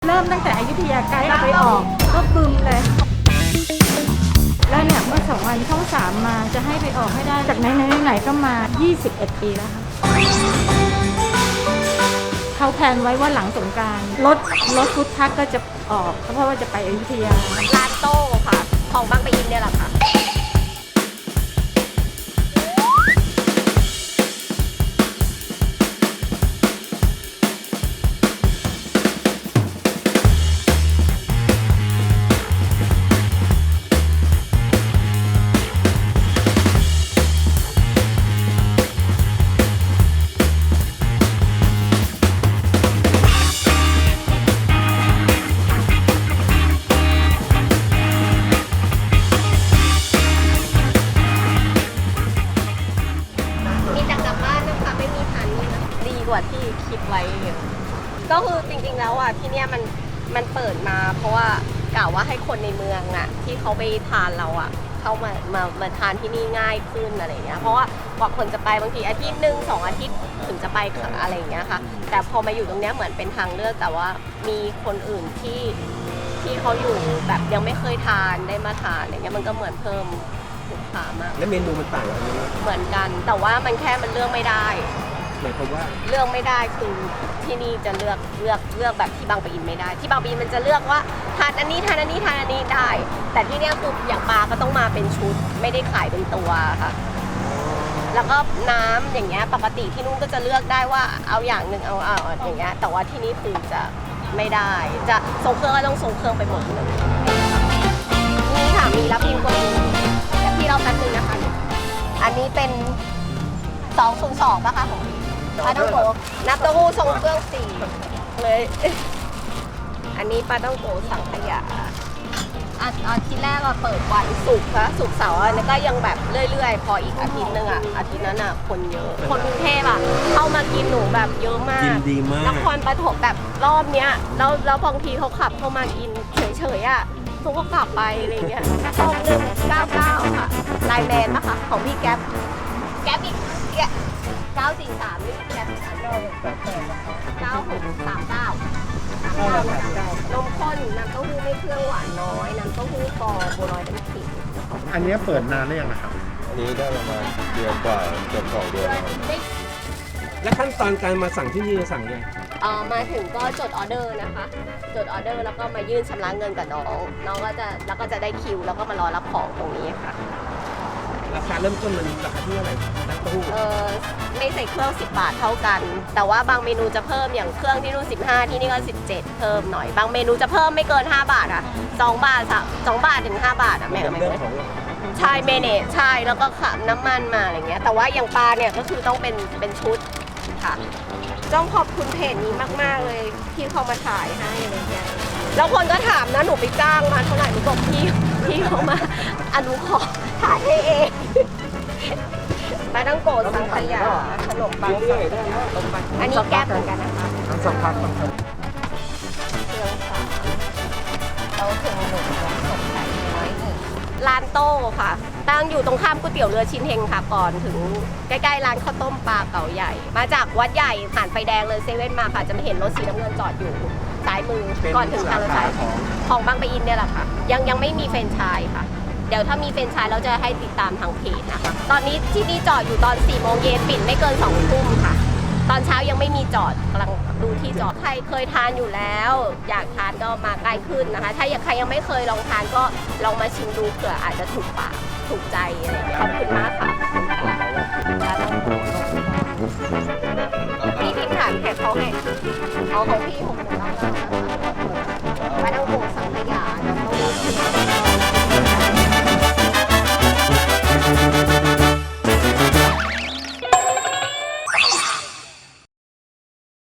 เริ่มตั้งแต่อยุธยาไกด์เอาไปออกก็บึมเลยแล้วเนี่ยเมื่อ2 วันช่อง 3มาจะให้ไปออกให้ได้จากไหนก็มา21 ปีแล้วค่ะเขาแพลนไว้ว่าหลังสงกรานต์รถฟุตทักก็จะออกเพราะว่าจะไปอยุธยาร้านโต้ค่ะของบางปะอินเนี่ยแหละค่ะกว่าที่คิดไว้ก็คือจริงๆแล้วอ่ะที่เนี้ยมันเปิดมาเพราะว่ากล่าวว่าให้คนในเมืองอ่ะที่เขาไปทานเราอ่ะเข้ามาทานที่นี่ง่ายขึ้นอะไรเงี้ยเพราะว่ากว่าคนจะไปบางทีอาทิตย์1 2 อาทิตย์ถึงจะไปอะไรเงี้ยค่ะแต่พอมาอยู่ตรงเนี้ยเหมือนเป็นทางเลือกแต่ว่ามีคนอื่นที่เขาอยู่แบบยังไม่เคยทานได้มาทานอะไรเงี้ยมันก็เหมือนเพิ่มลูกค้ามากและเมนูมันต่างกันไหมเหมือนกันแต่ว่ามันแค่มันเลือกไม่ได้หมายความว่าเลือกไม่ได้คือที่นี่จะเลือกแบบที่บางปะอินไม่ได้ที่บางปะอินมันจะเลือกว่าทานอันนี้ทานอันนี้ทานอันนี้ได้แต่ที่นี่คืออย่างปลาก็ต้องมาเป็นชุดไม่ได้ขายเป็นตัวค่ะแล้วก็น้ำอย่างเงี้ยปกติที่นู่นก็จะเลือกได้ว่าเอาอย่างหนึ่งเอาอย่างเงี้ยแต่ว่าที่นี่คือจะไม่ได้จะส่งเครื่องก็ต้องส่งเครื่องไปหมดเลยนี่ค่ะมีรับพิมพ์คนแต่พี่เราแป๊บนึงนะคะอันนี้เป็น202ป่ะคะของปลาต้องโกน้ำเต้าหู้ทรงเครื่อง4เลยอันนี้ปลาต้องโกสังขยาทีแรกเปิดวันศุกร์ค่ะศุกร์เสาร์แล้วก็ยังแบบเรื่อยๆพออีกอาทิตย์นึงอาทิตย์นั้นคนเยอะคนกรุงเทพเข้ามากินหนูแบบเยอะมากดีมากนครปฐมแบบรอบเนี้ยแล้วบางทีเขาขับเข้ามากินเฉยๆเขาก็ขับไปอะไรเงี้ย2199ค่ะไลน์แมนนะคะของพี่แก๊ปอีก943นี่แก๊ปอันเดอร์9639นมข้นน้ำเต้าหู้ไม่เครื่องหวานน้อยน้ำเต้าหู้ฟองบัวลอยน้ำขิงอันนี้เปิดนานหรือยังนะครับอันนี้ได้ประมาณเดือนกว่าเกือบ2 เดือนและขั้นตอนการมาสั่งที่นี่จะสั่งยังมาถึงก็จดออเดอร์นะคะจดออเดอร์แล้วก็มายื่นชำระเงินกับน้องก็จะได้คิวแล้วก็มารอรับของตรงนี้ค่ะราคาเริ่มต้นมันราคาที่เท่าไหร่น้ำเต้าหู้ไม่ใส่เครื่อง10 บาทเท่ากันแต่ว่าบางเมนูจะเพิ่มอย่างเครื่องที่นู่น15ที่นี่ก็17เพิ่มหน่อยบางเมนูจะเพิ่มไม่เกิน5 บาท2 บาท2 บาทถึง5 บาทแม่ใช่เมเนจใช่แล้วก็ขับน้ำมันมาอะไรเงี้ยแต่ว่าอย่างปลาเนี่ยก็คือต้องเป็นชุดค่ะต้องขอบคุณเพจนี้มากๆเลยที่เขามาถ่ายให้อะไรเงี้ยแล้วคนก็ถามนะหนูไปจ้างมาเท่าไหร่หนูบอกพี่เขามาอนุขอถ่ายให้เองปลาต้องโกดสังขยาขนมปังอันนี้แก๊ปเหมือนกันนะคะทั้งสัมผัสเครื่องเราถึงหนุ่มสงสัยน้อยหนึ่งร้านโต้ค่ะตั้งอยู่ตรงข้ามก๋วยเตี๋ยวเรือชินเฮงค่ะก่อนถึงใกล้ๆร้านข้าวต้มปลาเก่าใหญ่มาจากวัดใหญ่ผ่านไฟแดงเลยเซเว่นมาค่ะจะไม่เห็นรถสีน้ำเงินจอดอยู่ซ้ายมือก่อนถึงทางรถไฟของบางปะอินเนี่ยแหละค่ะยังไม่มีแฟรนไชส์ค่ะเดี๋ยวถ้ามีแฟรนไชส์เราจะให้ติดตามทางเพจนะคะตอนนี้ที่นี่จอดอยู่ตอน4 โมงเย็นปิดไม่เกิน2 ทุ่มค่ะตอนเช้ายังไม่มีจอดกำลังดูที่จอดใครเคยทานอยู่แล้วอยากทานก็มาใกล้ขึ้นนะคะถ้าใครยังไม่เคยลองทานก็ลองมาชิมดูเผื่ออาจจะถูกปากถูกใจอะไรอย่างเงี้ยขอบคุณมากค่ะพี่ทิ้งถามแขกเขาให้เอาของพี่6 โมงแล้ว